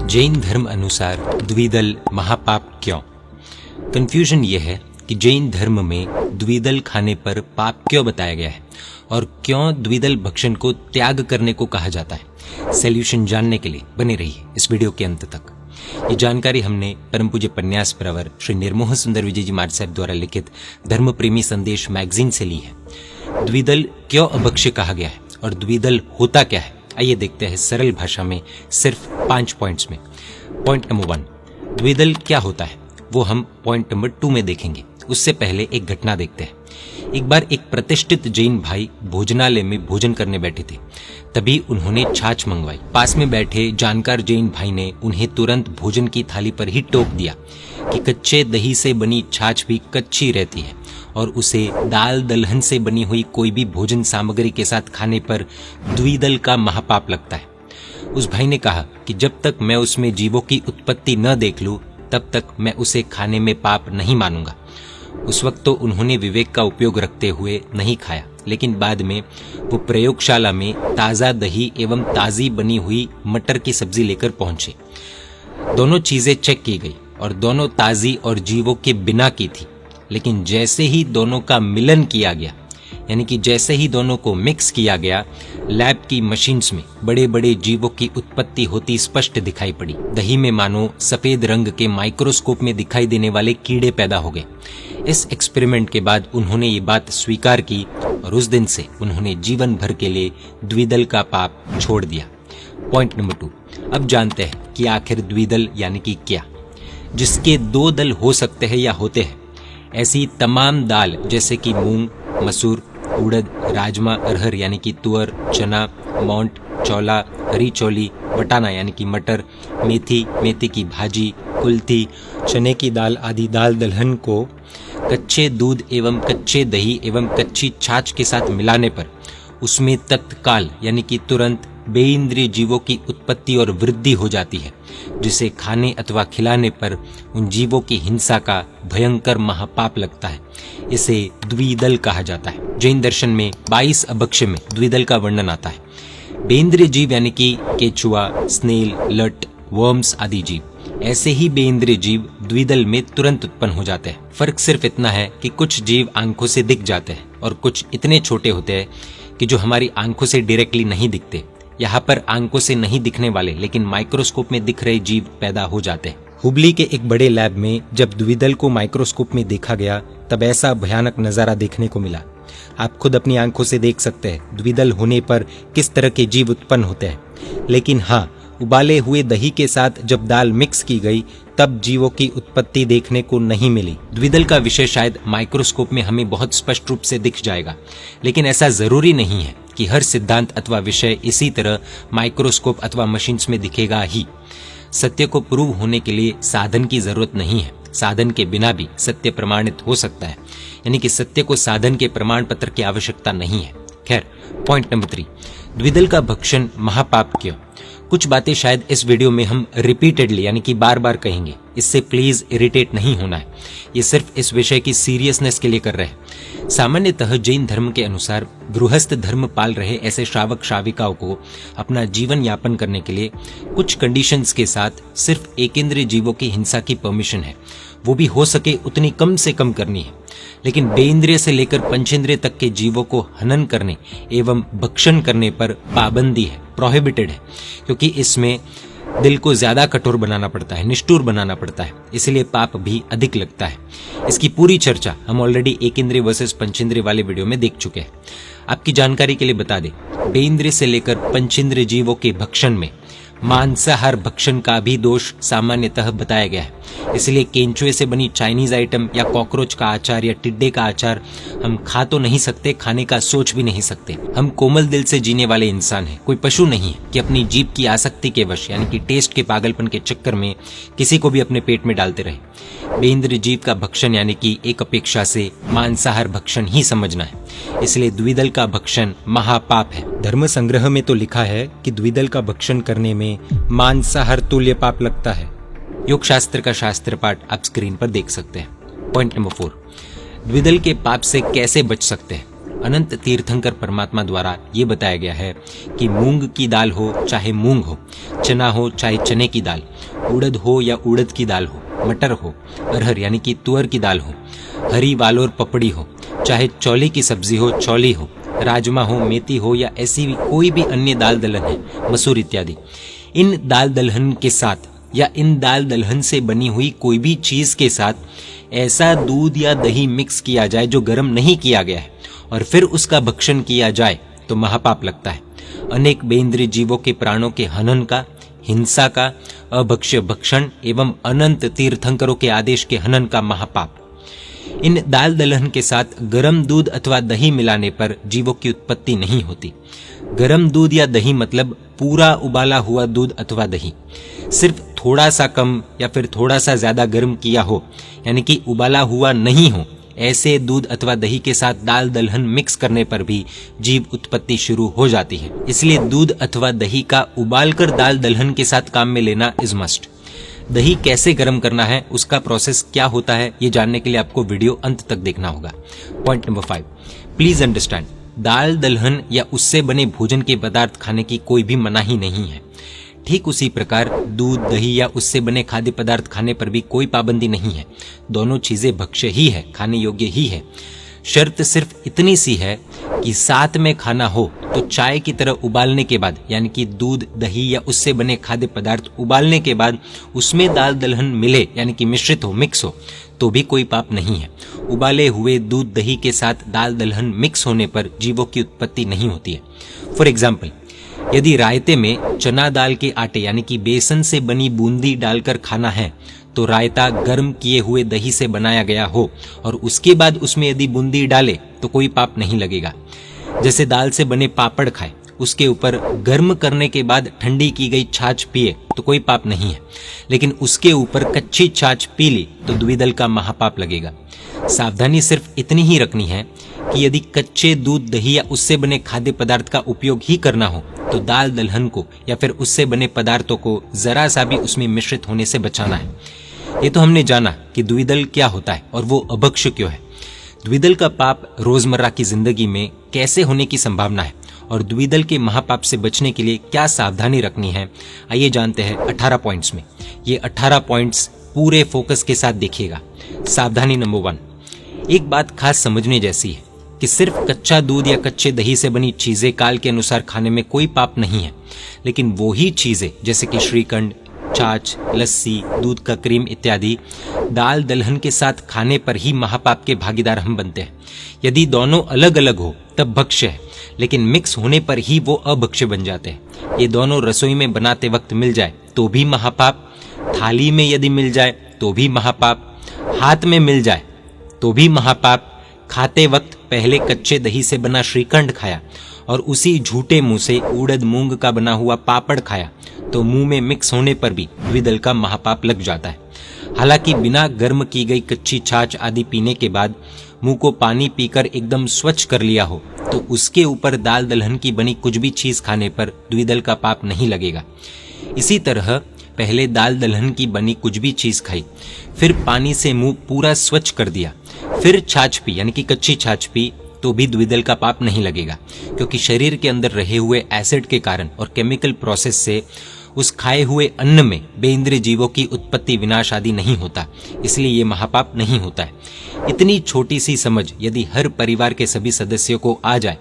जैन धर्म अनुसार द्विदल महापाप क्यों? कंफ्यूजन यह है कि जैन धर्म में द्विदल खाने पर पाप क्यों बताया गया है और क्यों द्विदल भक्षण को त्याग करने को कहा जाता है। सॉल्यूशन जानने के लिए बने रहिए इस वीडियो के अंत तक। ये जानकारी हमने परम पूज्य पन्यास प्रवर श्री निर्मोह सुंदर विजय जी महाराज साहब द्वारा लिखित धर्म प्रेमी संदेश मैगजीन से ली है। द्विदल क्यों अभक्ष्य कहा गया है और द्विदल होता क्या है, आइए देखते हैं सरल भाषा में सिर्फ 5 पॉइंट्स में। पॉइंट नंबर 1, द्विदल क्या होता है वो हम पॉइंट नंबर 2 में देखेंगे। उससे पहले एक घटना देखते हैं। एक बार एक प्रतिष्ठित जैन भाई भोजनालय में भोजन करने बैठे थे, तभी उन्होंने छाछ मंगवाई। पास में बैठे जानकार जैन भाई ने उन्हें तुरंत भोजन की थाली पर ही टोक दिया कि कच्चे दही से बनी छाछ भी कच्ची रहती है और उसे दाल दलहन से बनी हुई कोई भी भोजन सामग्री के साथ खाने पर द्विदल का महापाप लगता है। उस भाई ने कहा कि जब तक मैं उसमें जीवों की उत्पत्ति न देख लूं तब तक मैं उसे खाने में पाप नहीं मानूंगा। उस वक्त तो उन्होंने विवेक का उपयोग रखते हुए नहीं खाया, लेकिन बाद में वो प्रयोगशाला में ताज़ा दही एवं ताज़ी बनी हुई मटर की सब्जी लेकर पहुंचे। दोनों चीजें चेक की गई और दोनों ताज़ी और जीवों के बिना की थी, लेकिन जैसे ही दोनों का मिलन किया गया, यानी कि जैसे ही दोनों को मिक्स किया गया, लैब की मशीन्स में बड़े बड़े जीवों की उत्पत्ति होती स्पष्ट दिखाई पड़ी। दही में मानो सफेद रंग के माइक्रोस्कोप में दिखाई देने वाले कीड़े पैदा हो गए। इस एक्सपेरिमेंट के बाद उन्होंने ये बात स्वीकार की और उस दिन से उन्होंने जीवन भर के लिए द्विदल का पाप छोड़ दिया। पॉइंट नंबर 2, अब जानते हैं कि आखिर द्विदल यानी कि क्या। जिसके 2 दल हो सकते हैं या होते हैं, ऐसी तमाम दाल जैसे कि मूंग, मसूर, उड़द, राजमा, अरहर यानी कि तुअर, चना, मोंट, चौला, हरी चौली, बटाना यानी कि मटर, मेथी, मेथी की भाजी, कुल्थी, चने की दाल आदि दाल दलहन को कच्चे दूध एवं कच्चे दही एवं कच्ची छाछ के साथ मिलाने पर उसमें तत्काल यानी कि तुरंत बेइंद्रिय जीवों की उत्पत्ति और वृद्धि हो जाती है, जिसे खाने अथवा खिलाने पर उन जीवों की हिंसा का भयंकर महापाप लगता है। इसे द्विदल कहा जाता है। जैन दर्शन में 22 अभक्ष्य में द्विदल का वर्णन आता है। बेइंद्रिय जीव यानी कि केचुआ, स्नेल, लट, वर्म्स आदि जीव, ऐसे ही बेइंद्रिय जीव द्विदल में तुरंत उत्पन्न हो जाते हैं। फर्क सिर्फ इतना है कि कुछ जीव आंखों से दिख जाते हैं और कुछ इतने छोटे होते हैं कि जो हमारी आंखों से डायरेक्टली नहीं दिखते। यहाँ पर आंखों से नहीं दिखने वाले लेकिन माइक्रोस्कोप में दिख रहे जीव पैदा हो जाते हैं। हुबली के एक बड़े लैब में जब द्विदल को माइक्रोस्कोप में देखा गया तब ऐसा भयानक नजारा देखने को मिला। आप खुद अपनी आंखों से देख सकते हैं द्विदल होने पर किस तरह के जीव उत्पन्न होते हैं। लेकिन हाँ, उबाले हुए दही के साथ जब दाल मिक्स की गई तब जीवों की उत्पत्ति देखने को नहीं मिली। द्विदल का विषय शायद माइक्रोस्कोप में हमें बहुत स्पष्ट रूप से दिख जाएगा, लेकिन ऐसा जरूरी नहीं है कि हर सिद्धांत अथवा विषय इसी तरह माइक्रोस्कोप अथवा मशीन्स में दिखेगा ही। सत्य को प्रूव होने के लिए साधन की जरूरत नहीं है। साधन के बिना भी सत्य प्रमाणित हो सकता है, यानी कि सत्य को साधन के प्रमाण पत्र की आवश्यकता नहीं है। खैर, पॉइंट नंबर 3, द्विदल का भक्षण महापाप क्यों? कुछ बातें शायद इस वीडियो में हम रिपीटेडली यानी कि बार बार कहेंगे, इससे प्लीज इरिटेट नहीं होना है। ये सिर्फ इस विषय की सीरियसनेस के लिए कर रहे हैं। सामान्यतः जैन धर्म के अनुसार गृहस्थ धर्म पाल रहे ऐसे श्रावक श्राविकाओं को अपना जीवन यापन करने के लिए कुछ कंडीशंस के साथ सिर्फ एकेंद्रीय जीवों की हिंसा की परमिशन है। वो भी हो सके उतनी कम से कम करनी है, लेकिन बेइंद्रिय से लेकर पंचेंद्रिय तक के जीवों को हनन करने एवं भक्षण करने पर पाबंदी है, प्रोहिबिटेड है, क्योंकि इसमें दिल को ज्यादा कठोर बनाना पड़ता है, निष्ठुर बनाना पड़ता है, इसलिए पाप भी अधिक लगता है। इसकी पूरी चर्चा हम ऑलरेडी एकेंद्रिय वर्सेस पंचेंद्रिय वाले वीडियो में देख चुके हैं। आपकी जानकारी के लिए बता दें, बेइंद्रिय से लेकर पंचेंद्रिय जीवों के भक्षण में मांसाहार भक्षण का भी दोष सामान्यतः बताया गया है। इसलिए केंचुए से बनी चाइनीज आइटम या कॉकरोच का अचार या टिड्डे का अचार हम खा तो नहीं सकते, खाने का सोच भी नहीं सकते। हम कोमल दिल से जीने वाले इंसान हैं, कोई पशु नहीं है कि अपनी जीभ की आसक्ति के वश यानी कि टेस्ट के पागलपन के चक्कर में किसी को भी अपने पेट में डालते रहे। बेइंद्रिय जीव का भक्षण यानी कि एक अपेक्षा से मांसाहार भक्षण ही समझना है। इसलिए द्विदल का भक्षण महापाप है। धर्म संग्रह में तो लिखा है कि द्विदल का भक्षण करने में मांसाहार तुल्य पाप लगता है। योग शास्त्र का शास्त्र पाठ आप स्क्रीन पर देख सकते हैं। पॉइंट नंबर 4, द्विदल के पाप से कैसे बच सकते हैं? अनंत तीर्थंकर परमात्मा द्वारा ये बताया गया है कि मूंग की दाल हो चाहे मूंग हो, चना हो चाहे चने की दाल, उड़द हो या उड़द की दाल हो, मटर हो, अरहर यानी कि तुअर की दाल हो, हरी वालोर पपड़ी हो, चाहे चौली की सब्जी हो, चौली हो, राजमा हो, मेथी हो या ऐसी भी कोई भी अन्य दाल दलहन है, मसूर इत्यादि, इन दाल दलहन के साथ या इन दाल दलहन से बनी हुई कोई भी चीज के साथ ऐसा दूध या दही मिक्स किया जाए जो गर्म नहीं किया गया है और फिर उसका भक्षण किया जाए तो महापाप लगता है। अनेक बेइंद्रिय जीवों के प्राणों के हनन का, हिंसा का, अभक्ष्य भक्षण एवं अनंत तीर्थंकरों के आदेश के हनन का महापाप। इन दाल दलहन के साथ गरम दूध अथवा दही मिलाने पर जीवों की उत्पत्ति नहीं होती। गरम दूध या दही मतलब पूरा उबाला हुआ दूध अथवा दही, सिर्फ थोड़ा सा कम या फिर थोड़ा सा ज्यादा गर्म किया हो, यानी कि उबाला हुआ नहीं हो, ऐसे दूध अथवा दही के साथ दाल दलहन मिक्स करने पर भी जीव उत्पत्ति शुरू हो जाती है। इसलिए दूध अथवा दही का उबालकर दाल दलहन के साथ काम में लेना इज मस्ट। दही कैसे गर्म करना है, उसका प्रोसेस क्या होता है, ये जानने के लिए आपको वीडियो अंत तक देखना होगा। पॉइंट नंबर 5, प्लीज अंडरस्टैंड, दाल दलहन या उससे बने भोजन के पदार्थ खाने की कोई भी मनाही नहीं है। ठीक उसी प्रकार दूध, दही या उससे बने खाद्य पदार्थ खाने पर भी कोई पाबंदी नहीं है। दोनों चीजें भक्ष्य ही है, खाने योग्य ही है। शर्त सिर्फ इतनी सी है कि साथ में खाना हो तो चाय की तरह उबालने के बाद, यानी कि दूध, दही या उससे बने खाद्य पदार्थ उबालने के बाद उसमें दाल दलहन मिले, यानी कि मिश्रित हो, मिक्स हो, तो भी कोई पाप नहीं है। उबाले हुए दूध दही के साथ दाल दलहन मिक्स होने पर जीवों की उत्पत्ति नहीं होती है। फॉर एग्जाम्पल, यदि रायते में चना दाल के आटे यानी कि बेसन से बनी बूंदी डालकर खाना है तो रायता गर्म किए हुए दही से बनाया गया हो और उसके बाद उसमें यदि बूंदी डाले तो कोई पाप नहीं लगेगा। जैसे दाल से बने पापड़ खाए, उसके ऊपर गर्म करने के बाद ठंडी की गई छाछ पिए तो कोई पाप नहीं है, लेकिन उसके ऊपर कच्ची छाछ पी ली तो द्विदल का महापाप लगेगा। सावधानी सिर्फ इतनी ही रखनी है कि यदि कच्चे दूध, दही या उससे बने खाद्य पदार्थ का उपयोग ही करना हो तो दाल दलहन को या फिर उससे बने पदार्थों को जरा सा भी उसमें मिश्रित होने से बचाना है। ये तो हमने जाना कि द्विदल क्या होता है और वो अभक्ष्य क्यों है। द्विदल का पाप रोजमर्रा की जिंदगी में कैसे होने की संभावना है और द्विदल के महापाप से बचने के लिए क्या सावधानी रखनी है, आइए जानते हैं 18 पॉइंट्स में। ये 18 पॉइंट्स पूरे फोकस के साथ देखिएगा। सावधानी नंबर 1, एक बात खास समझने जैसी है कि सिर्फ कच्चा दूध या कच्चे दही से बनी चीजें काल के अनुसार खाने में कोई पाप नहीं है, लेकिन वो ही चीजें जैसे कि श्रीखंड, छाछ, लस्सी, दूध का क्रीम इत्यादि दाल दलहन के साथ खाने पर ही महापाप के भागीदार हम बनते हैं। यदि दोनों अलग अलग हो तब भक्ष्य है, लेकिन मिक्स होने पर ही वो अभक्ष्य बन जाते हैं। ये दोनों रसोई में बनाते वक्त मिल जाए तो भी महापाप, थाली में यदि मिल जाए तो भी महापाप, हाथ में मिल जाए तो भी महापाप। खाते वक्त पहले कच्चे दही से बना श्रीखंड खाया और उसी झूठे मुंह से उड़द मूंग का बना हुआ पापड़ खाया तो मुंह में मिक्स होने पर भी द्विदल का महापाप लग जाता है। हालांकि बिना गर्म की गई कच्ची छाछ आदि पीने के बाद मुंह को पानी पीकर एकदम स्वच्छ कर लिया हो तो उसके ऊपर दाल दलहन की बनी कुछ भी चीज खाने पर द्विदल का पाप नहीं लगेगा। इसी तरह पहले दाल दलहन की बनी कुछ भी चीज खाई, फिर पानी से मुंह पूरा स्वच्छ कर दिया, फिर छाछ पी यानी कि कच्ची छाछ पी तो भी द्विदल का पाप नहीं लगेगा, क्योंकि शरीर के अंदर रहे हुए एसिड के कारण और केमिकल प्रोसेस से उस खाए हुए अन्न में बेइंद्रिय जीवों की उत्पत्ति, विनाश आदि नहीं होता, इसलिए ये महापाप नहीं होता है। इतनी छोटी सी समझ यदि हर परिवार के सभी सदस्यों को आ जाए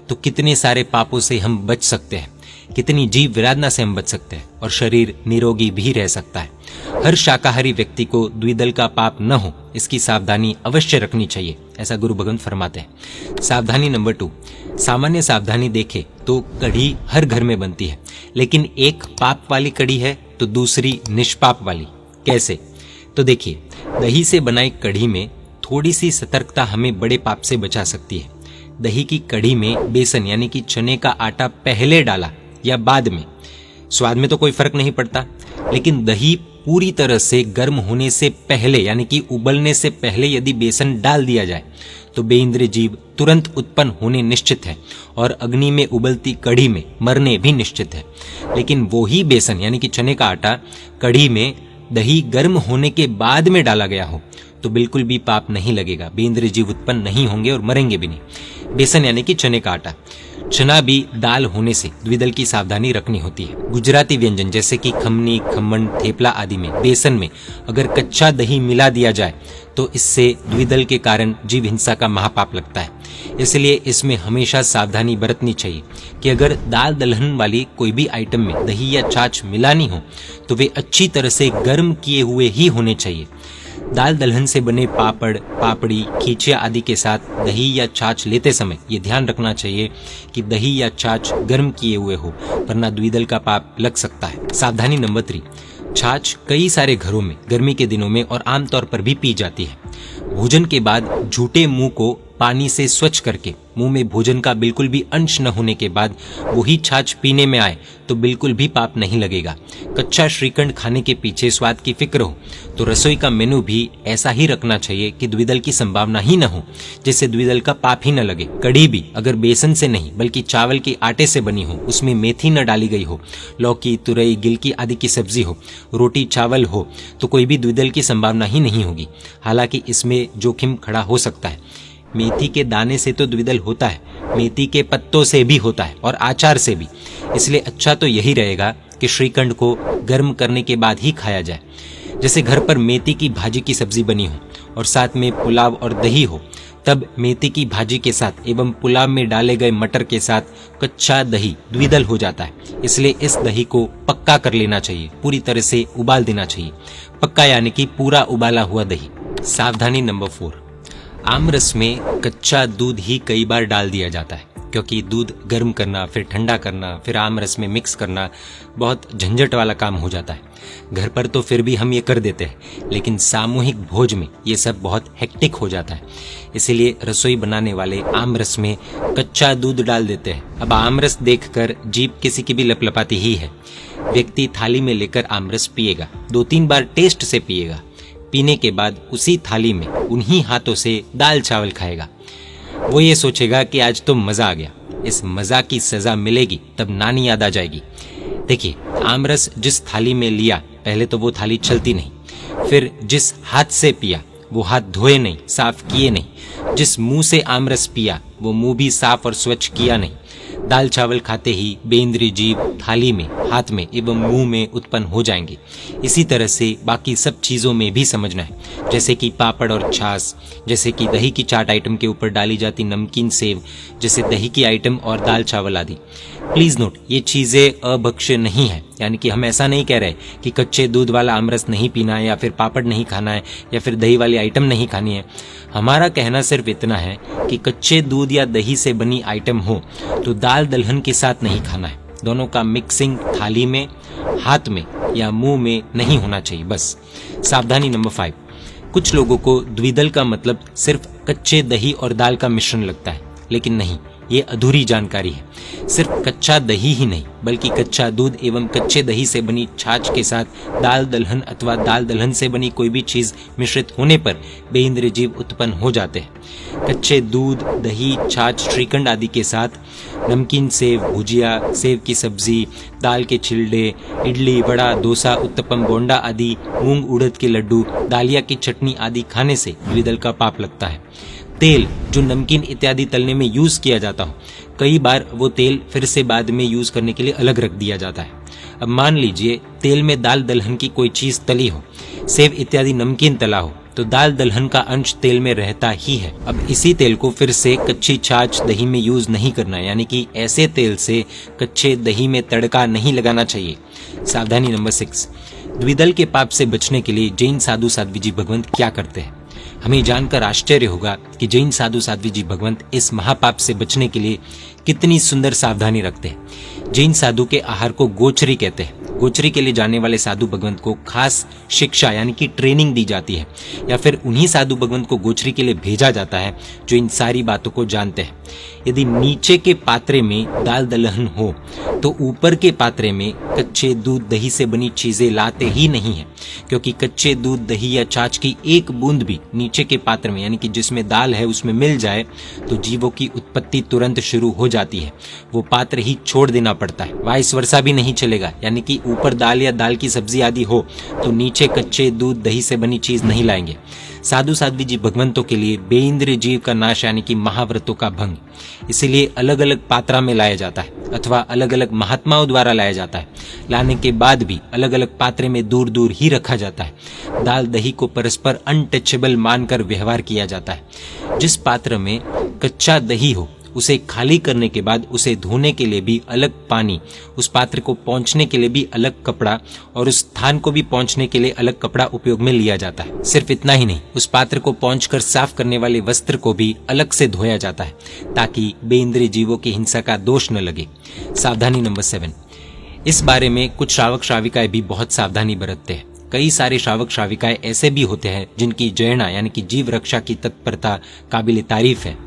तो कितने सारे पापों से हम बच सकते हैं, कितनी जीव विराधना से हम बच सकते हैं और शरीर निरोगी भी रह सकता है। हर शाकाहारी व्यक्ति को द्विदल का पाप न हो इसकी सावधानी अवश्य रखनी चाहिए, ऐसा गुरु भगवंत फरमाते हैं। सावधानी नंबर 2, सामान्य सावधानी देखे तो कढ़ी हर घर में बनती है, लेकिन एक पाप वाली कढ़ी है तो दूसरी निष्पाप वाली। कैसे? तो देखिए, दही से बनाई कढ़ी में थोड़ी सी सतर्कता हमें बड़े पाप से बचा सकती है। दही की कढ़ी में बेसन यानी कि चने का आटा पहले डाला या बाद में, स्वाद में तो कोई फर्क नहीं पड़ता, लेकिन दही पूरी तरह से गर्म होने से पहले यानी कि उबलने से पहले यदि बेसन डाल दिया जाए तो बेइंद्रिय जीव तुरंत उत्पन्न होने निश्चित है और अग्नि में उबलती कढ़ी में मरने भी निश्चित है। लेकिन वो ही बेसन यानी कि चने का आटा कढ़ी में दही गर्म होने के बाद में डाला गया हो तो बिल्कुल भी पाप नहीं लगेगा, बेइंद्रिय जीव उत्पन्न नहीं होंगे और मरेंगे भी नहीं। बेसन यानी कि चने का आटा, चना भी दाल होने से द्विदल की सावधानी रखनी होती है। गुजराती व्यंजन जैसे कि खमनी, खम्मन, थेपला आदि में बेसन में अगर कच्चा दही मिला दिया जाए तो इससे द्विदल के कारण जीव हिंसा का महापाप लगता है। इसलिए इसमें हमेशा सावधानी बरतनी चाहिए कि अगर दाल दलहन वाली कोई भी आइटम में दही या छाछ मिलानी हो तो वे अच्छी तरह से गर्म किए हुए ही होने चाहिए। दाल दलहन से बने पापड़, पापड़ी, खींचिया आदि के साथ दही या छाछ लेते समय ये ध्यान रखना चाहिए कि दही या छाछ गर्म किए हुए हो, वरना द्विदल का पाप लग सकता है। सावधानी नंबर 3, छाछ कई सारे घरों में गर्मी के दिनों में और आमतौर पर भी पी जाती है। भोजन के बाद झूठे मुंह को पानी से स्वच्छ करके मुंह में भोजन का बिल्कुल भी अंश न होने के बाद वही छाछ पीने में आए तो बिल्कुल भी पाप नहीं लगेगा। कच्चा श्रीखंड खाने के पीछे स्वाद की फिक्र हो तो रसोई का मेनू भी ऐसा ही रखना चाहिए कि द्विदल की संभावना ही न हो, जिससे द्विदल का पाप ही न लगे। कढ़ी भी अगर बेसन से नहीं बल्कि चावल के आटे से बनी हो, उसमें मेथी न डाली गई हो, लौकी, तुरई, गिलकी आदि की सब्जी हो, रोटी चावल हो तो कोई भी द्विदल की संभावना ही नहीं होगी। हालांकि इसमें जोखिम खड़ा हो सकता है। मेथी के दाने से तो द्विदल होता है, मेथी के पत्तों से भी होता है और आचार से भी। इसलिए अच्छा तो यही रहेगा कि श्रीखंड को गर्म करने के बाद ही खाया जाए। जैसे घर पर मेथी की भाजी की सब्जी बनी हो और साथ में पुलाव और दही हो, तब मेथी की भाजी के साथ एवं पुलाव में डाले गए मटर के साथ कच्चा दही द्विदल हो जाता है। इसलिए इस दही को पक्का कर लेना चाहिए, पूरी तरह से उबाल देना चाहिए। पक्का यानी कि पूरा उबाला हुआ दही। सावधानी नंबर 4, आमरस में कच्चा दूध ही कई बार डाल दिया जाता है, क्योंकि दूध गर्म करना, फिर ठंडा करना, फिर आमरस में मिक्स करना बहुत झंझट वाला काम हो जाता है। घर पर तो फिर भी हम ये कर देते हैं, लेकिन सामूहिक भोज में ये सब बहुत हेक्टिक हो जाता है। इसीलिए रसोई बनाने वाले आमरस में कच्चा दूध डाल देते हैं। अब आमरस देखकर जीभ किसी की भी लपलपाती ही है। व्यक्ति थाली में लेकर आमरस पिएगा, 2-3 बार टेस्ट से पिएगा। पीने के बाद उसी थाली में उन्हीं हाथों से दाल चावल खाएगा। वो ये सोचेगा कि आज तो मजा आ गया। इस मजा की सजा मिलेगी तब नानी याद आ जाएगी। देखिए, आमरस जिस थाली में लिया पहले तो वो थाली चलती नहीं, फिर जिस हाथ से पिया वो हाथ धोए नहीं, साफ किए नहीं। जिस मुंह से आमरस पिया वो मुंह भी साफ और स्वच्छ किया नहीं। दाल चावल खाते ही बेंद्री जीभ थाली में, हाथ में एवं मुंह में उत्पन्न हो जाएंगे। इसी तरह से बाकी सब चीज़ों में भी समझना है, जैसे कि पापड़ और छाछ, जैसे कि दही की चाट आइटम के ऊपर डाली जाती नमकीन सेव, जैसे दही की आइटम और दाल चावल आदि। प्लीज़ नोट, ये चीज़ें अभक्ष्य नहीं है। यानी कि हम ऐसा नहीं कह रहे कि कच्चे दूध वाला आमरस नहीं पीना है या फिर पापड़ नहीं खाना है या फिर दही वाली आइटम नहीं खानी है। हमारा कहना सिर्फ इतना है कि कच्चे दूध या दही से बनी आइटम हो तो दाल दलहन के साथ नहीं खाना है। दोनों का मिक्सिंग थाली में, हाथ में या मुंह में नहीं होना चाहिए, बस। सावधानी नंबर 5, कुछ लोगों को द्विदल का मतलब सिर्फ कच्चे दही और दाल का मिश्रण लगता है, लेकिन नहीं, ये अधूरी जानकारी है। सिर्फ कच्चा दही ही नहीं बल्कि कच्चा दूध एवं कच्चे दही से बनी छाछ के साथ दाल दलहन अथवा दाल दलहन से बनी कोई भी चीज मिश्रित होने पर बेइंद्रिय जीव उत्पन्न हो जाते हैं। कच्चे दूध, दही, छाछ, श्रीखंड आदि के साथ नमकीन सेव, भुजिया, सेव की सब्जी, दाल के छिलडे, इडली, वड़ा, डोसा, उत्तपम, बोंडा आदि, मूंग उड़द के लड्डू, दालिया की चटनी आदि खाने से द्विदल का पाप लगता है। तेल जो नमकीन इत्यादि तलने में यूज किया जाता हो, कई बार वो तेल फिर से बाद में यूज करने के लिए अलग रख दिया जाता है। अब मान लीजिए तेल में दाल दलहन की कोई चीज तली हो, सेव इत्यादि नमकीन तला हो, तो दाल दलहन का अंश तेल में रहता ही है। अब इसी तेल को फिर से कच्ची छाछ, दही में यूज नहीं करना, यानी कि ऐसे तेल से कच्चे दही में तड़का नहीं लगाना चाहिए। सावधानी नंबर 6, द्विदल के पाप से बचने के लिए जैन साधु साध्वी जी भगवंत क्या करते हैं। हमें जानकर आश्चर्य होगा कि जैन साधु साध्वी जी भगवंत इस महापाप से बचने के लिए कितनी सुंदर सावधानी रखते हैं। जैन साधु के आहार को गोचरी कहते हैं। गोचरी के लिए जाने वाले साधु भगवंत को खास शिक्षा यानी कि ट्रेनिंग दी जाती है, या फिर उन्हीं साधु भगवंत को गोचरी के लिए भेजा जाता है जो इन सारी बातों को जानते हैं। यदि नीचे के पात्रे में दाल दलहन हो तो ऊपर के पात्रे में कच्चे दूध, दही से बनी चीजें लाते ही नहीं है, क्योंकि कच्चे दूध, दही या छाछ की एक बूंद भी नीचे के पात्र में यानी कि जिसमें दाल है उसमें मिल जाए तो जीवों की उत्पत्ति तुरंत शुरू हो जाती है। वो पात्र ही छोड़ देना पड़ता है। वाइस वर्षा भी नहीं चलेगा, यानी कि ऊपर दाल या दाल की सब्जी आदि हो तो नीचे कच्चे दूध दही से बनी चीज नहीं लाएंगे। साधु साध्वी जी भगवंतों के लिए बेइंद्रिय जीव का नाश यानी कि महाव्रतों का भंग, इसीलिए अलग अलग पात्रा में लाया जाता है अथवा अलग अलग महात्माओं द्वारा लाया जाता है। लाने के बाद भी अलग अलग पात्रे में दूर दूर ही रखा जाता है। दाल दही को परस्पर अनटचेबल मानकर व्यवहार किया जाता है। जिस पात्र में कच्चा दही हो उसे खाली करने के बाद उसे धोने के लिए भी अलग पानी, उस पात्र को पोंछने के लिए भी अलग कपड़ा और उस स्थान को भी पोंछने के लिए अलग कपड़ा उपयोग में लिया जाता है। सिर्फ इतना ही नहीं, उस पात्र को पोंछकर साफ करने वाले वस्त्र को भी अलग से धोया जाता है ताकि बेइंद्रिय जीवों की हिंसा का दोष न लगे। सावधानी नंबर 7, इस बारे में कुछ श्रावक श्राविकाएं भी बहुत सावधानी बरतते हैं। कई सारे श्रावक श्राविकाएं ऐसे भी होते हैं जिनकी जयना यानी कि जीव रक्षा की तत्परता काबिल तारीफ है।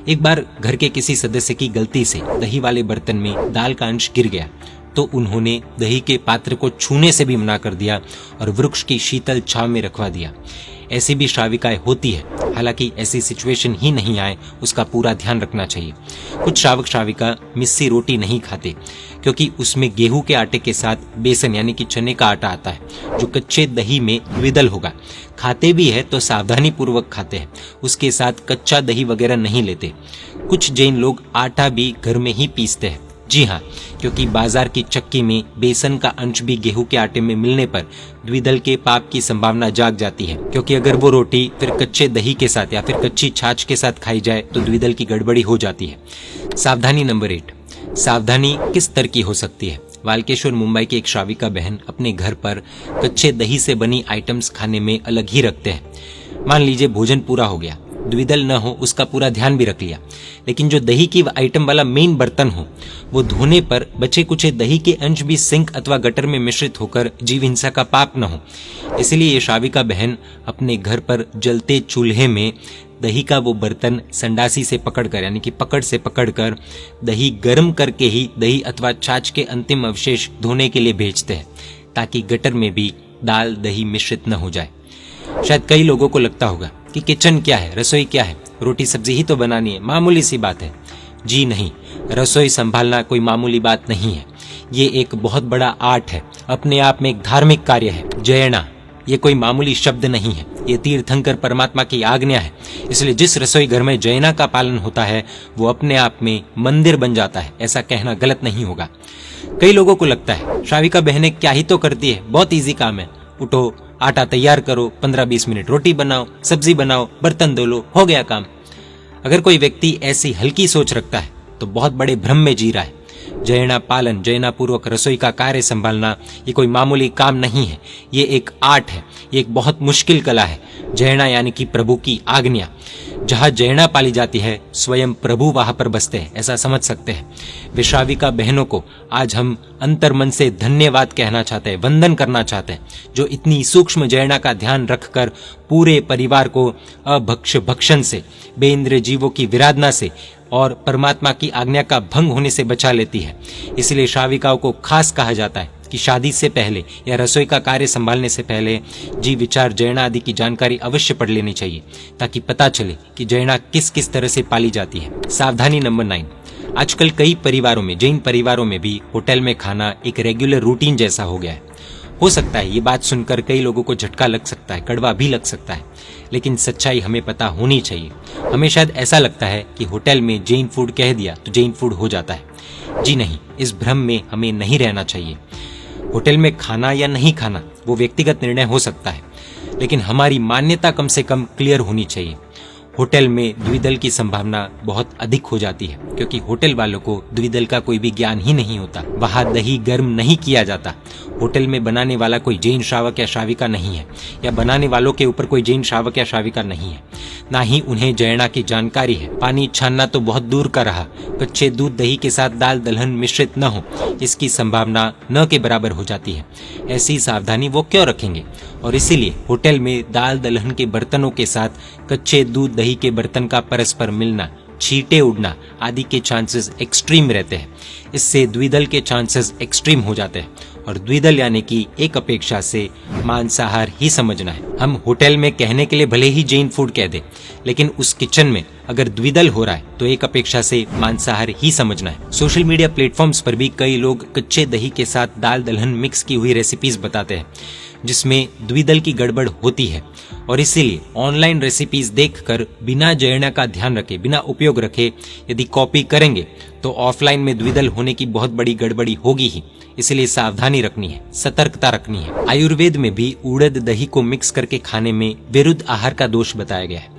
एक बार घर के किसी सदस्य की गलती से दही वाले बर्तन में दाल का अंश गिर गया तो उन्होंने दही के पात्र को छूने से भी मना कर दिया और वृक्ष की शीतल छांव में रखवा दिया। ऐसी भी श्राविकाएं होती है, हालांकि ऐसी सिचुएशन ही नहीं आए उसका पूरा ध्यान रखना चाहिए। कुछ श्रावक श्राविका मिस्सी रोटी नहीं खाते क्योंकि उसमें गेहूं के आटे के साथ बेसन यानी कि चने का आटा आता है जो कच्चे दही में द्विदल होगा। खाते भी है तो सावधानी पूर्वक खाते हैं, उसके साथ कच्चा दही वगैरह नहीं लेते। कुछ जैन लोग आटा भी घर में ही पीसते हैं। जी हाँ, क्योंकि बाजार की चक्की में बेसन का अंश भी गेहूं के आटे में मिलने पर द्विदल के पाप की संभावना जाग जाती है, क्योंकि अगर वो रोटी फिर कच्चे दही के साथ या फिर कच्ची छाछ के साथ खाई जाए तो द्विदल की गड़बड़ी हो जाती है। सावधानी नंबर 8, सावधानी किस तरह की हो सकती है। वाल्केश्वर मुंबई की एक श्राविका बहन अपने घर पर कच्चे दही से बनी आइटम्स खाने में अलग ही रखते हैं। मान लीजिए भोजन पूरा हो गया, द्विदल न हो उसका पूरा ध्यान भी रख लिया, लेकिन जो दही की आइटम वाला मेन बर्तन हो वो धोने पर बचे कुचे दही के अंश भी सिंक अथवा गटर में मिश्रित होकर जीव हिंसा का पाप न हो। इसलिए ये श्राविका बहन अपने घर पर जलते चूल्हे में दही का वो बर्तन संडासी से पकड़कर यानी कि पकड़ से पकड़कर दही गर्म करके ही दही अथवा छाछ के अंतिम अवशेष धोने के लिए भेजते हैं ताकि गटर में भी दाल दही मिश्रित न हो जाए। शायद कई लोगों को लगता होगा कि किचन क्या है, रसोई क्या है, रोटी सब्जी ही तो बनानी है, मामूली सी बात है। जी नहीं, रसोई संभालना कोई मामूली बात नहीं है, ये एक बहुत बड़ा आर्ट है, अपने आप में एक धार्मिक कार्य है। जयना ये कोई मामूली शब्द नहीं है, ये तीर्थंकर परमात्मा की आज्ञा है। इसलिए जिस रसोई घर में जयना का पालन होता है वो अपने आप में मंदिर बन जाता है, ऐसा कहना गलत नहीं होगा। कई लोगों को लगता है श्राविका बहनें क्या ही तो करती है, बहुत इजी काम है, उठो आटा तैयार करो, 15-20 मिनट रोटी बनाओ, सब्जी बनाओ, बर्तन धो लो, हो गया काम। अगर कोई व्यक्ति ऐसी हल्की सोच रखता है तो बहुत बड़े भ्रम में जी रहा है। जयना पालन, जयना पूर्वक रसोई का कार्य संभालना ये कोई मामूली काम नहीं है, ये एक आर्ट है, ये एक बहुत मुश्किल कला है। जयना यानी कि प्रभु की आज्ञा, जहाँ जयना पाली जाती है स्वयं प्रभु वहां पर बसते हैं, ऐसा समझ सकते हैं। विश्राविका बहनों को आज हम अंतर्मन से धन्यवाद कहना चाहते हैं, वंदन करना चाहते हैं, जो इतनी सूक्ष्म जयना का ध्यान रखकर पूरे परिवार को अभक्ष भक्षण से, बेइंद्रिय जीवों की विराधना से और परमात्मा की आज्ञा का भंग होने से बचा लेती है। इसलिए श्राविकाओं को खास कहा जाता है कि शादी से पहले या रसोई का कार्य संभालने से पहले जीव विचार जयना आदि की जानकारी अवश्य पढ़ लेनी चाहिए ताकि पता चले कि जयना किस किस तरह से पाली जाती है। सावधानी नंबर 9, आजकल कई परिवारों में, जैन परिवारों में भी होटल में खाना एक रेगुलर रूटीन जैसा हो गया है। हो सकता है ये बात सुनकर कई लोगों को झटका लग सकता है, कड़वा भी लग सकता है, लेकिन सच्चाई हमें पता होनी चाहिए। हमें शायद ऐसा लगता है कि होटल में जैन फूड कह दिया तो जैन फूड हो जाता है। जी नहीं, इस भ्रम में हमें नहीं रहना चाहिए। होटल में खाना या नहीं खाना वो व्यक्तिगत निर्णय हो सकता है, लेकिन हमारी मान्यता कम से कम क्लियर होनी चाहिए। होटल में द्विदल की संभावना बहुत अधिक हो जाती है क्योंकि होटल वालों को द्विदल का कोई भी ज्ञान ही नहीं होता। वहां दही गर्म नहीं किया जाता। होटल में बनाने वाला कोई जैन श्रावक या श्राविका नहीं है, या बनाने वालों के ऊपर कोई जैन श्रावक या श्राविका नहीं है, ना ही उन्हें जयना की जानकारी है। पानी छानना तो बहुत दूर का रहा, कच्चे दूध दही के साथ दाल दलहन मिश्रित न हो इसकी संभावना न के बराबर हो जाती है। ऐसी सावधानी वो क्यों रखेंगे? और इसीलिए होटल में दाल दलहन के बर्तनों के साथ कच्चे दूध दही के बर्तन का परस्पर मिलना, छींटे उड़ना आदि के चांसेस एक्सट्रीम रहते हैं। इससे द्विदल के चांसेस एक्सट्रीम हो जाते हैं और द्विदल यानी कि एक अपेक्षा से मांसाहार ही समझना है। हम होटल में कहने के लिए भले ही जैन फूड कह दे, लेकिन उस किचन में अगर द्विदल हो रहा है तो एक अपेक्षा से मांसाहार ही समझना है। सोशल मीडिया प्लेटफॉर्म्स पर भी कई लोग कच्चे दही के साथ दाल दलहन मिक्स की हुई रेसिपीज बताते हैं जिसमें द्विदल की गड़बड़ होती है, और इसीलिए ऑनलाइन रेसिपीज देखकर बिना जैना का ध्यान रखे, बिना उपयोग रखे यदि कॉपी करेंगे तो ऑफलाइन में द्विदल होने की बहुत बड़ी गड़बड़ी होगी ही। इसलिए सावधानी रखनी है, सतर्कता रखनी है। आयुर्वेद में भी उड़द दही को मिक्स करके खाने में विरुद्ध आहार का दोष बताया गया है।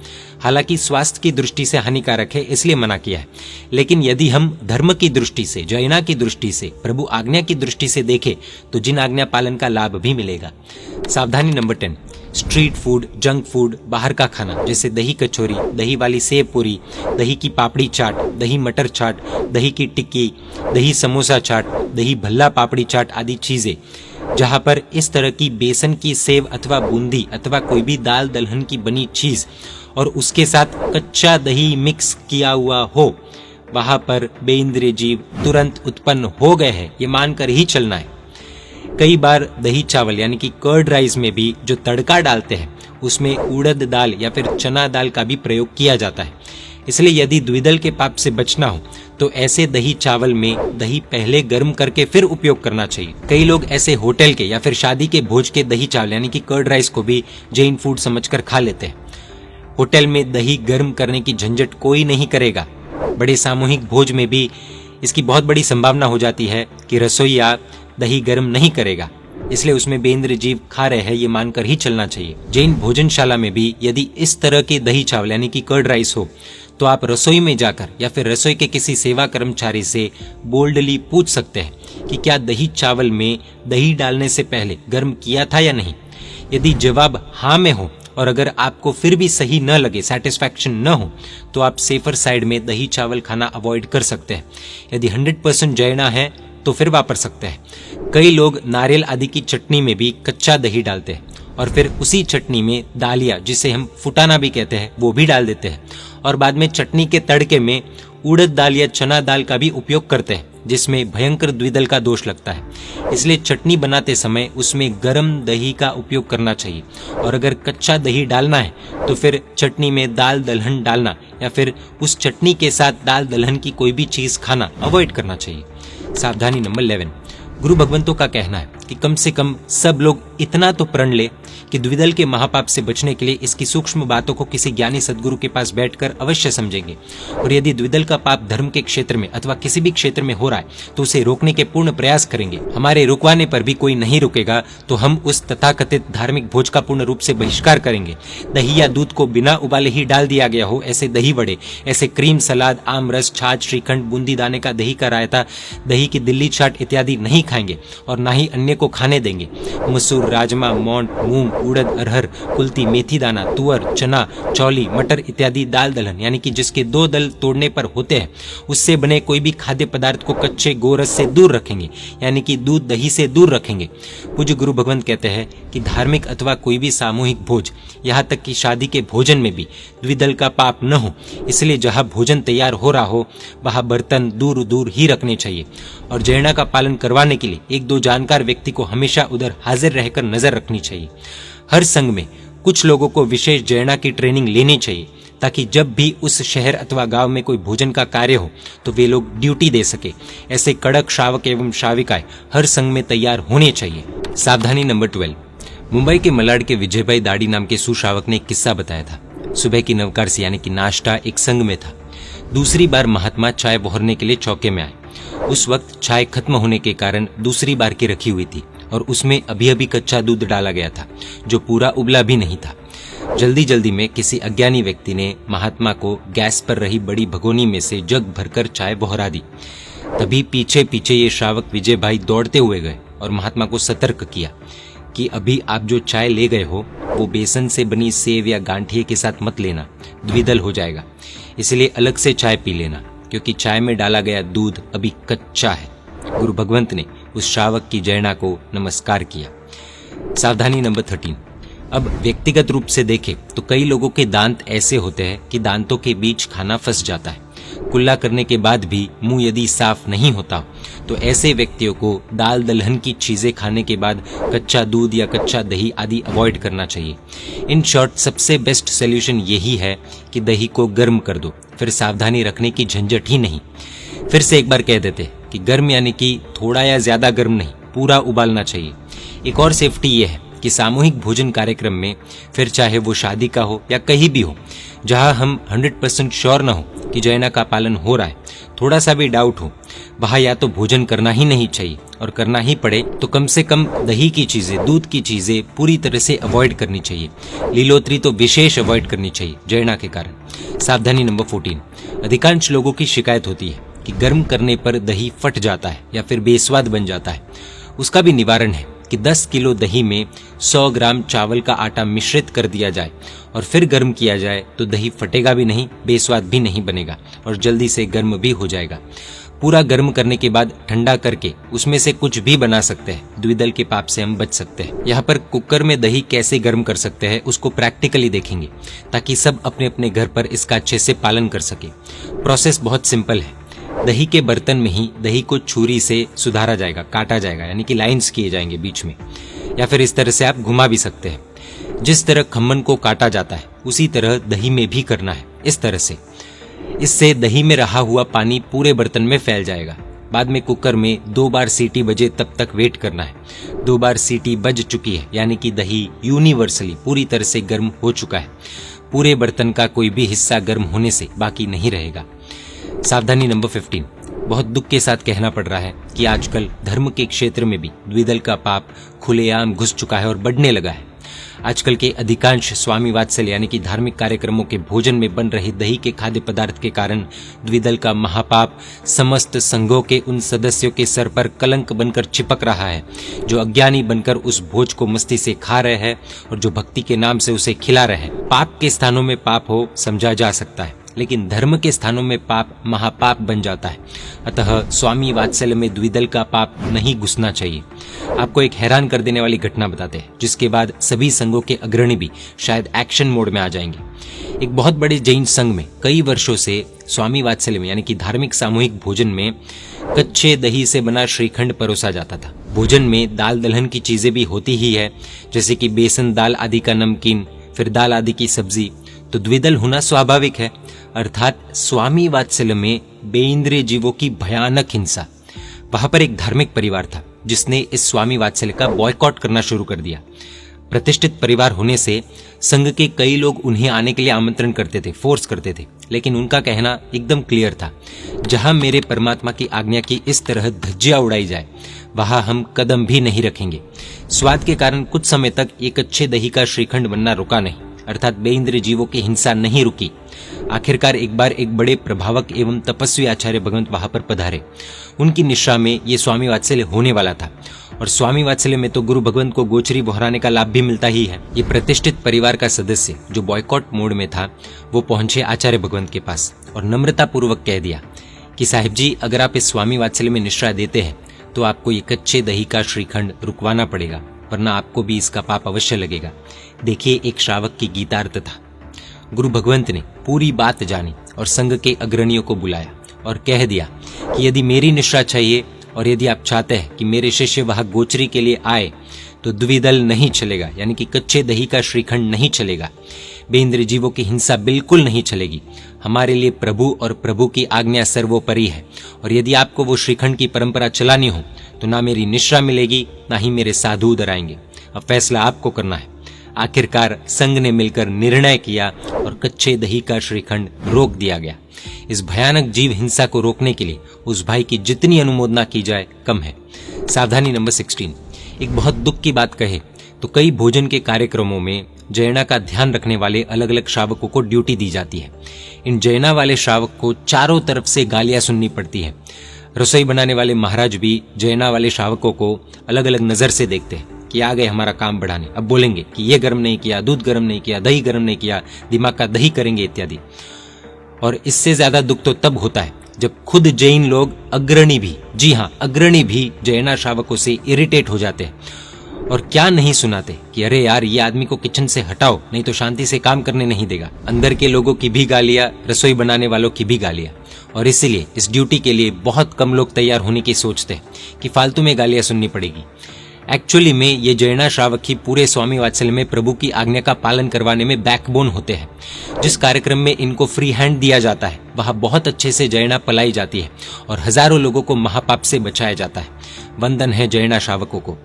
हालांकि स्वास्थ्य की दृष्टि से हानिकारक है इसलिए मना किया है, लेकिन यदि हम धर्म की दृष्टि से, जैना की दृष्टि से, प्रभु आज्ञा की दृष्टि से देखें तो जिन आज्ञा पालन का लाभ भी मिलेगा। सावधानी number 10, street food, junk food, बाहर का खाना जैसे दही कचौरी, दही वाली सेव पूरी, दही की पापड़ी चाट, दही मटर चाट, दही की टिक्की, दही समोसा चाट, दही भल्ला पापड़ी चाट आदि चीजें जहां पर इस तरह की बेसन की सेव अथवा बूंदी अथवा कोई भी दाल दलहन की बनी चीज और उसके साथ कच्चा दही मिक्स किया हुआ हो, वहां पर बेइंद्रिय जीव तुरंत उत्पन्न हो गए हैं ये मानकर ही चलना है। कई बार दही चावल यानी कि कर्ड राइस में भी जो तड़का डालते हैं उसमें उड़द दाल या फिर चना दाल का भी प्रयोग किया जाता है। इसलिए यदि द्विदल के पाप से बचना हो तो ऐसे दही चावल में दही पहले गर्म करके फिर उपयोग करना चाहिए। कई लोग ऐसे होटल के या फिर शादी के भोज के दही चावल यानी कि कर्ड राइस को भी जैन फूड समझकर खा लेते हैं। होटल में दही गर्म करने की झंझट कोई नहीं करेगा। बड़े सामूहिक भोज में भी इसकी बहुत बड़ी संभावना हो जाती है कि रसोईया दही गर्म नहीं करेगा, इसलिए उसमें बेंद्र जीव खा रहे हैं ये मानकर ही चलना चाहिए। जैन भोजनशाला में भी यदि इस तरह के दही चावल यानी कि कर्ड राइस हो तो आप रसोई में जाकर या फिर रसोई के किसी सेवा कर्मचारी से बोल्डली पूछ सकते हैं कि क्या दही चावल में दही डालने से पहले गर्म किया था या नहीं। यदि जवाब हाँ में हो और अगर आपको फिर भी सही न लगे, सेटिस्फैक्शन न हो, तो आप सेफर साइड में दही चावल खाना अवॉइड कर सकते हैं। यदि 100% जैना है तो फिर वापर सकते हैं। कई लोग नारियल आदि की चटनी में भी कच्चा दही डालते हैं और फिर उसी चटनी में दालिया, जिसे हम फुटाना भी कहते हैं, वो भी डाल देते हैं और बाद में चटनी के तड़के में उड़द दाल या चना दाल का भी उपयोग करते हैं, जिसमें भयंकर द्विदल का दोष लगता है। इसलिए चटनी बनाते समय उसमें गर्म दही का उपयोग करना चाहिए और अगर कच्चा दही डालना है तो फिर चटनी में दाल दलहन डालना या फिर उस चटनी के साथ दाल दलहन की कोई भी चीज खाना अवॉइड करना चाहिए। सावधानी नंबर 11, गुरु भगवंतों का कहना है कि कम से कम सब लोग इतना तो प्रण ले कि द्विदल के महापाप से बचने के लिए इसकी सूक्ष्म बातों को किसी ज्ञानी सदगुरु के पास बैठकर अवश्य समझेंगे। और यदि द्विदल का पाप धर्म के क्षेत्र में अथवा किसी भी क्षेत्र में हो रहा है तो उसे रोकने के पूर्ण प्रयास करेंगे। हमारे रुकवाने पर भी कोई नहीं रुकेगा तो हम उस तथाकथित धार्मिक भोज का पूर्ण रूप से बहिष्कार करेंगे। दही या दूध को बिना उबाले ही डाल दिया गया हो, ऐसे दही वड़े, ऐसे क्रीम सलाद, आम रस, छाछ, श्रीखंड, बूंदी दाने का दही का रायता, दही की दिल्ली चाट इत्यादि नहीं खाएंगे और ना ही अन्य को खाने देंगे। मसूर, राजमा, मोंट, मूंग, उड़द, अरहर, कुल्थी, मेथी दाना, तुअर, चना, चौली, मटर इत्यादि दाल दलहन यानी कि जिसके 2 दल तोड़ने पर होते हैं उससे बने कोई भी खाद्य पदार्थ को कच्चे गोरस से दूर रखेंगे, यानी कि दूध दही से दूर रखेंगे। पूज्य गुरु भगवंत कहते हैं कि धार्मिक अथवा कोई भी सामूहिक भोज, यहाँ तक कि शादी के भोजन में भी द्विदल का पाप न हो, इसलिए जहाँ भोजन तैयार हो रहा हो वहाँ बर्तन दूर दूर ही रखने चाहिए। और जैना का पालन करवाने के लिए 1-2 जानकार व्यक्ति को हमेशा उधर हाजिर रहकर नजर रखनी चाहिए। हर संघ में कुछ लोगों को विशेष जैना की ट्रेनिंग लेनी चाहिए ताकि जब भी उस शहर अथवा गांव में कोई भोजन का कार्य हो तो वे लोग ड्यूटी दे सके। ऐसे कड़क श्रावक एवं श्राविकाएं हर संघ में तैयार होने चाहिए। सावधानी नंबर 12, मुंबई के मलाड के विजयभाई दाड़ी नाम के सुश्रावक ने एक किस्सा बताया था। सुबह की नवकारसी यानी कि नाश्ता एक संघ में था। दूसरी बार महात्मा चाय बोहरने के लिए चौके में आए। उस वक्त चाय खत्म होने के कारण दूसरी बार की रखी हुई थी और उसमें अभी अभी कच्चा दूध डाला गया था जो पूरा उबला भी नहीं था। जल्दी जल्दी में किसी अज्ञानी व्यक्ति ने महात्मा को गैस पर रही बड़ी भगोनी में से जग भरकर चाय बोहरा दी। तभी पीछे पीछे ये श्रावक विजय भाई दौड़ते हुए गए और महात्मा को सतर्क किया कि अभी आप जो चाय ले गए हो वो बेसन से बनी सेव या गांठिए के साथ मत लेना, द्विदल हो जाएगा। इसलिए अलग से चाय पी लेना क्योंकि चाय में डाला गया दूध अभी कच्चा है। गुरु भगवंत ने उस श्रावक की जैना को नमस्कार किया। सावधानी नंबर 13, अब व्यक्तिगत रूप से देखें तो कई लोगों के दांत ऐसे होते हैं कि दांतों के बीच खाना फंस जाता है। कुल्ला करने के बाद भी मुंह यदि साफ नहीं होता तो ऐसे व्यक्तियों को दाल दलहन की चीजें खाने के बाद कच्चा दूध या कच्चा दही आदि अवॉइड करना चाहिए। इन शॉर्ट सबसे बेस्ट सोल्यूशन यही है कि दही को गर्म कर दो, फिर सावधानी रखने की झंझट ही नहीं। फिर से एक बार कह देते कि गर्म यानी कि थोड़ा या ज्यादा गर्म नहीं, पूरा उबालना चाहिए। एक और सेफ्टी यह है कि सामूहिक भोजन कार्यक्रम में, फिर चाहे वो शादी का हो या कहीं भी हो, जहां हम 100% श्योर न हो कि जैना का पालन हो रहा है, थोड़ा सा भी डाउट हो, वहां या तो भोजन करना ही नहीं चाहिए, और करना ही पड़े तो कम से कम दही की चीजें, दूध की चीजें पूरी तरह से अवॉइड करनी चाहिए। लीलोतरी तो विशेष अवॉइड करनी चाहिए जैना के कारण। सावधानी नंबर 14, अधिकांश लोगों की शिकायत होती है कि गर्म करने पर दही फट जाता है या फिर बेस्वाद बन जाता है। उसका भी निवारण है कि 10 किलो दही में 100 ग्राम चावल का आटा मिश्रित कर दिया जाए और फिर गर्म किया जाए तो दही फटेगा भी नहीं, बेस्वाद भी नहीं बनेगा और जल्दी से गर्म भी हो जाएगा। पूरा गर्म करने के बाद ठंडा करके उसमें से कुछ भी बना सकते हैं। द्विदल के पाप से हम बच सकते हैं। यहाँ पर कुकर में दही कैसे गर्म कर सकते हैं उसको प्रैक्टिकली देखेंगे ताकि सब अपने अपने घर पर इसका अच्छे से पालन कर सके। प्रोसेस बहुत सिंपल है। दही के बर्तन में ही दही को छुरी से सुधारा जाएगा, काटा जाएगा, यानी कि लाइंस किए जाएंगे बीच में, या फिर इस तरह से आप घुमा भी सकते हैं। जिस तरह खम्मन को काटा जाता है उसी तरह दही में भी करना है, इस तरह से। इससे दही में रहा हुआ पानी पूरे बर्तन में फैल जाएगा। बाद में कुकर में 2 बार सीटी बजे तब तक वेट करना है। 2 बार सीटी बज चुकी है यानी कि दही यूनिवर्सली पूरी तरह से गर्म हो चुका है। पूरे बर्तन का कोई भी हिस्सा गर्म होने से बाकी नहीं रहेगा। सावधानी नंबर 15, बहुत दुख के साथ कहना पड़ रहा है कि आजकल धर्म के क्षेत्र में भी द्विदल का पाप खुलेआम घुस चुका है और बढ़ने लगा है। आजकल के अधिकांश स्वामी वात्सल्य यानी कि धार्मिक कार्यक्रमों के भोजन में बन रही दही के खाद्य पदार्थ के कारण द्विदल का महापाप समस्त संघों के उन सदस्यों के सर पर कलंक बनकर चिपक रहा है जो अज्ञानी बनकर उस भोज को मस्ती से खा रहे हैं और जो भक्ति के नाम से उसे खिला रहे हैं। पाप के स्थानों में पाप हो समझा जा सकता है, लेकिन धर्म के स्थानों में पाप महापाप बन जाता है। अतः स्वामी वात्सल्य में द्विदल का पाप नहीं घुसना चाहिए। आपको एक हैरान कर देने वाली घटना बताते हैं जिसके बाद सभी संघों के अग्रणी भी शायद एक्शन मोड में आ जाएंगे। एक बहुत बड़े जैन संघ में कई वर्षों से स्वामी वात्सल्य में यानी कि धार्मिक सामूहिक भोजन में कच्चे दही से बना श्रीखंड परोसा जाता था। भोजन में दाल दलहन की चीजें भी होती ही है, जैसे कि बेसन दाल आदि का नमकीन, फिर दाल आदि की सब्जी, तो द्विदल होना स्वाभाविक है। अर्थात स्वामी वात्सल्य में बेइंद्रिय जीवों की भयानक हिंसा। वहां पर एक धार्मिक परिवार था जिसने इस स्वामी वात्सल्य का बॉयकॉट करना शुरू कर दिया। प्रतिष्ठित परिवार होने से संघ के कई लोग उन्हें आने के लिए आमंत्रण करते थे, फोर्स करते थे, लेकिन उनका कहना एकदम क्लियर था, जहां मेरे परमात्मा की आज्ञा की इस तरह धज्जियां उड़ाई जाए वहां हम कदम भी नहीं रखेंगे। स्वाद के कारण कुछ समय तक एक अच्छे दही का श्रीखंड बनना रुका नहीं, अर्थात बेइंद्रिय जीवों की हिंसा नहीं रुकी। आखिरकार एक बार एक बड़े प्रभावक एवं तपस्वी आचार्य भगवंत वहां पर पधारे। उनकी निष्ठा में ये स्वामी वात्सल्य होने वाला था, और स्वामी वात्सल्य में तो गुरु भगवंत को गोचरी बहराने का लाभ भी मिलता ही है। ये प्रतिष्ठित परिवार का सदस्य जो बॉयकॉट मोड में था वो पहुंचे आचार्य भगवंत के पास और नम्रता पूर्वक कह दिया कि साहिब जी, अगर आप इस स्वामी वात्सल्य में निष्ठा देते हैं तो आपको ये कच्चे दही का श्रीखंड रुकवाना पड़ेगा, वरना आपको भी इसका पाप अवश्य लगेगा। देखिए, एक श्रावक की गीतार्थ था। गुरु भगवंत ने पूरी बात जानी और संघ के अग्रणियों को बुलाया और कह दिया कि यदि मेरी निष्ठा चाहिए और यदि आप चाहते हैं कि मेरे शिष्य वहां गोचरी के लिए आए तो द्विदल नहीं चलेगा, यानी कि कच्चे दही का श्रीखंड नहीं चलेगा। बेइंद्रिय जीवों की हिंसा बिल्कुल नहीं चलेगी। हमारे लिए प्रभु और प्रभु की आज्ञा सर्वोपरि है, और यदि आपको वो श्रीखंड की परंपरा चलानी हो तो ना मेरी निष्ठा मिलेगी ना ही मेरे साधु उधर आएंगे। अब फैसला आपको करना है। आखिरकार संघ ने मिलकर निर्णय किया और कच्चे दही का श्रीखंड रोक दिया गया। इस भयानक जीव हिंसा को रोकने के लिए उस भाई की जितनी अनुमोदना की जाए कम है। सावधानी नंबर 16, एक बहुत दुख की बात कहे तो कई भोजन के कार्यक्रमों में जैना का ध्यान रखने वाले अलग अलग श्रावकों को ड्यूटी दी जाती है। इन जैना वाले श्रावक को चारों तरफ से गालियां सुननी पड़ती है। रसोई बनाने वाले महाराज भी जैना वाले श्रावकों को अलग अलग नजर से देखते हैं कि आ गए हमारा काम बढ़ाने। अब बोलेंगे कि ये गर्म नहीं किया, दूध गर्म नहीं किया, दही गर्म नहीं किया, दिमाग का दही करेंगे इत्यादि। और इससे ज्यादा दुख तो तब होता है जब खुद जैन लोग अग्रणी भी, जी हाँ अग्रणी भी जैना श्रावकों से इरिटेट हो जाते हैं और क्या नहीं सुनाते कि अरे यार, ये आदमी को किचन से हटाओ नहीं तो शांति से काम करने नहीं देगा। अंदर के लोगों की भी गालियां, रसोई बनाने वालों की भी गालियां। और इसीलिए इस ड्यूटी के लिए बहुत कम लोग तैयार होने की सोचते हैं कि फालतू में गालियां सुननी पड़ेगी। एक्चुअली में ये जयना श्रावक ही पूरे स्वामी वात्सल्य में प्रभु की आज्ञा का पालन करवाने में बैकबोन होते हैं। जिस कार्यक्रम में इनको फ्री हैंड दिया जाता है वहां बहुत अच्छे से जयना पलाई जाती है और हजारों लोगों को महापाप से बचाया जाता है। वंदन है जयना श्रावकों को।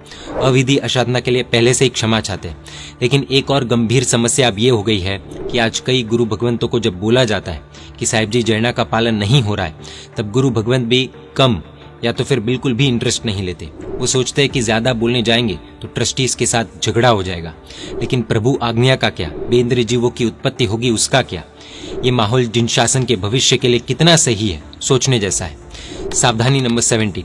अविधि असाधना के लिए पहले से ही क्षमा चाहते हैं, लेकिन एक और गंभीर समस्या अब ये हो गई है कि आज कई गुरु भगवंतों को जब बोला जाता है कि साहिब जी जयना का पालन नहीं हो रहा है, तब गुरु भगवंत भी कम या तो फिर बिल्कुल भी इंटरेस्ट नहीं लेते। वो सोचते हैं कि ज्यादा बोलने जाएंगे तो ट्रस्टीज के साथ झगड़ा हो जाएगा, लेकिन प्रभु आज्ञा का क्या, बेइंद्रिय जीवों की उत्पत्ति होगी उसका क्या। ये माहौल जिन शासन के भविष्य के लिए कितना सही है, सोचने जैसा है। सावधानी नंबर 17।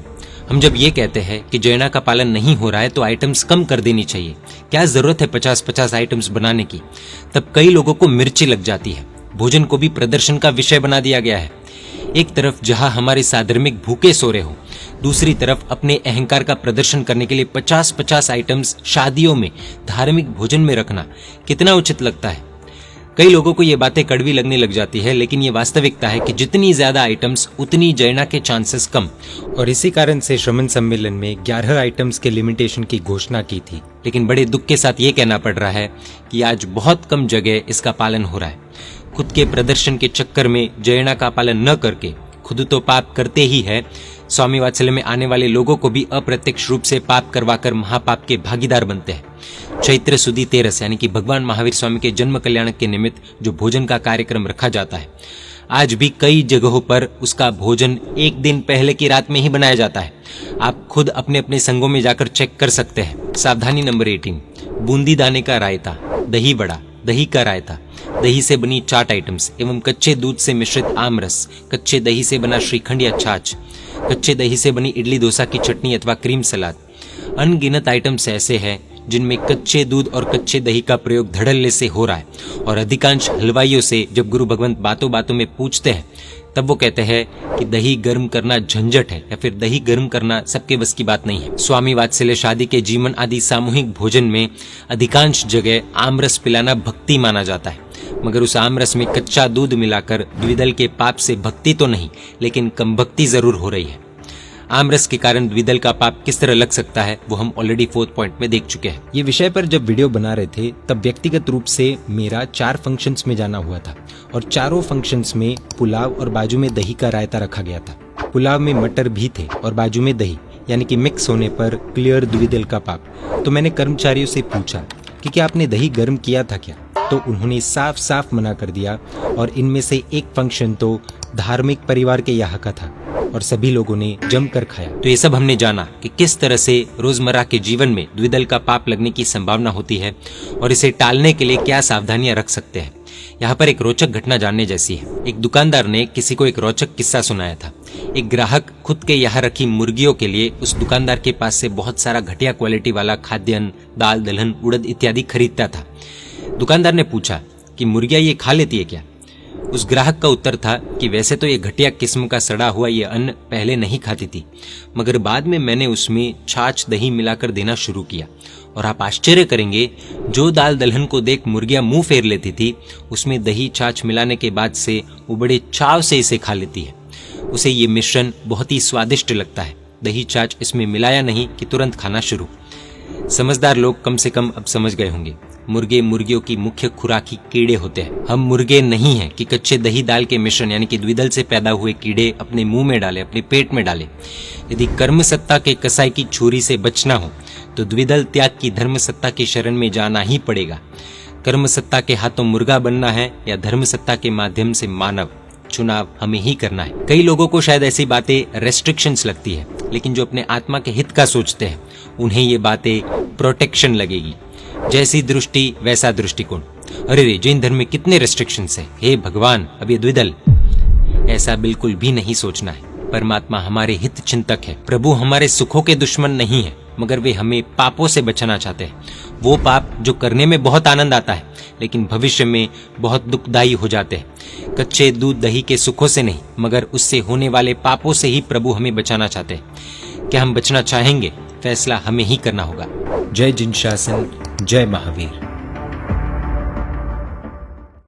हम जब ये कहते हैं कि जयना का पालन नहीं हो रहा है तो आइटम्स कम कर देनी चाहिए, क्या जरूरत है 50-50 आइटम्स बनाने की, तब कई लोगों को मिर्ची लग जाती है। भोजन को भी प्रदर्शन का विषय बना दिया गया है। एक तरफ जहां हमारे साधर्मिक भूखे सो रहे हो, दूसरी तरफ अपने अहंकार का प्रदर्शन करने के लिए 50-50 आइटम्स शादियों में धार्मिक भोजन में रखना कितना उचित लगता है। कई लोगों को ये बातें कड़वी लगने लग जाती है, लेकिन ये वास्तविकता है कि जितनी ज्यादा आइटम्स उतनी जयना के चांसेस कम। और इसी कारण से श्रमण सम्मेलन में 11 आइटम्स के लिमिटेशन की घोषणा की थी। लेकिन बड़े दुख के साथ ये कहना पड़ रहा है कि आज बहुत कम जगह इसका पालन हो रहा है। खुद के प्रदर्शन के चक्कर में जयना का पालन न करके खुद तो पाप करते ही है, स्वामी वात्सल्य में आने वाले लोगों को भी अप्रत्यक्ष रूप से पाप करवाकर महापाप के भागीदार बनते हैं। चैत्र सुदी 13 यानी कि भगवान महावीर स्वामी के जन्म कल्याण के निमित्त जो भोजन का कार्यक्रम रखा जाता है, आज भी कई जगहों पर उसका भोजन एक दिन पहले की रात में ही बनाया जाता है। आप खुद अपने अपने संघों में जाकर चेक कर सकते हैं। सावधानी नंबर 18। बूंदी दाने का रायता, दही बड़ा, दही का रायता, दही से बनी चाट आइटम्स एवं कच्चे दूध से मिश्रित आम रस, कच्चे दही से बना श्रीखंड या छाछ, कच्चे दही से बनी इडली डोसा की चटनी अथवा क्रीम सलाद। अनगिनत आइटम्स ऐसे हैं जिनमें कच्चे दूध और कच्चे दही का प्रयोग धड़ल्ले से हो रहा है। और अधिकांश हलवाइयों से जब गुरु भगवंत बातों बातों में पूछते हैं तब वो कहते हैं कि दही गर्म करना झंझट है या फिर दही गर्म करना सबके बस की बात नहीं है। स्वामी वात्सल्य शादी के जीवन आदि सामूहिक भोजन में अधिकांश जगह आमरस पिलाना भक्ति माना जाता है, मगर उस आमरस में कच्चा दूध मिलाकर द्विदल के पाप से भक्ति तो नहीं लेकिन कम भक्ति जरूर हो रही है। आमरस के कारण द्विदल का पाप किस तरह लग सकता है वो हम ऑलरेडी 4th पॉइंट में देख चुके हैं। ये विषय पर जब वीडियो बना रहे थे तब व्यक्तिगत रूप से मेरा 4 फंक्शंस में जाना हुआ था और चारों फंक्शंस में पुलाव और बाजू में दही का रायता रखा गया था। पुलाव में मटर भी थे और बाजू में दही, यानी कि मिक्स होने पर क्लियर द्विदल का पाप। तो मैंने कर्मचारियों से पूछा कि क्या आपने दही गर्म किया था क्या, तो उन्होंने साफ साफ मना कर दिया। और इनमें से एक फंक्शन तो धार्मिक परिवार के यहाँ का था और सभी लोगों ने जमकर खाया। तो ये सब हमने जाना कि किस तरह से रोजमर्रा के जीवन में द्विदल का पाप लगने की संभावना होती है और इसे टालने के लिए क्या सावधानियां रख सकते हैं। यहाँ पर एक रोचक घटना जानने जैसी है। एक दुकानदार ने किसी को एक रोचक किस्सा सुनाया था। एक ग्राहक खुद के यहाँ रखी मुर्गियों के लिए उस दुकानदार के पास से बहुत सारा घटिया क्वालिटी वाला खाद्यान्न, दाल, दलहन, उड़द इत्यादि खरीदता था। दुकानदार ने पूछा कि मुर्गियां ये खा लेती है क्या? उस ग्राहक का उत्तर था कि वैसे तो ये घटिया किस्म का सड़ा हुआ ये अन्न पहले नहीं खाती थी, मगर बाद में मैंने उसमें छाछ दही मिलाकर देना शुरू किया और आप आश्चर्य करेंगे, जो दाल दलहन को देख मुर्गियां मुंह फेर लेती थी उसमें दही छाछ मिलाने के बाद से वो बड़े चाव से इसे खा लेती है। उसे ये मिश्रण बहुत ही स्वादिष्ट लगता है। दही छाछ इसमें मिलाया नहीं कि तुरंत खाना शुरू। समझदार लोग कम से कम अब समझ गए होंगे, मुर्गे मुर्गियों की मुख्य खुराकी कीड़े होते हैं। हम मुर्गे नहीं हैं कि कच्चे दही दाल के मिश्रण यानी कि द्विदल से पैदा हुए कीड़े अपने मुंह में डाले, अपने पेट में डाले। यदि कर्म सत्ता के कसाई की छुरी से बचना हो तो द्विदल त्याग की धर्म सत्ता की शरण में जाना ही पड़ेगा। कर्म सत्ता के हाथों मुर्गा बनना है या धर्म सत्ता के माध्यम से मानव, चुनाव हमें ही करना है। कई लोगों को शायद ऐसी बातें रेस्ट्रिक्शंस लगती है, लेकिन जो अपने आत्मा के हित का सोचते हैं उन्हें ये बातें प्रोटेक्शन लगेगी। जैसी दृष्टि वैसा दृष्टिकोण। अरे रे, जैन धर्म में कितने रेस्ट्रिक्शंस है, हे भगवान अब ये द्विदल। ऐसा बिल्कुल भी नहीं सोचना है। परमात्मा हमारे हित चिंतक है। प्रभु हमारे सुखों के दुश्मन नहीं है, मगर वे हमें पापों से बचाना चाहते हैं। वो पाप जो करने में बहुत आनंद आता है लेकिन भविष्य में बहुत दुखदायी हो जाते हैं। कच्चे दूध दही के सुखों से नहीं, मगर उससे होने वाले पापों से ही प्रभु हमें बचाना चाहते हैं। क्या हम बचना चाहेंगे? फैसला हमें ही करना होगा। जय जिन शासन, जय महावीर।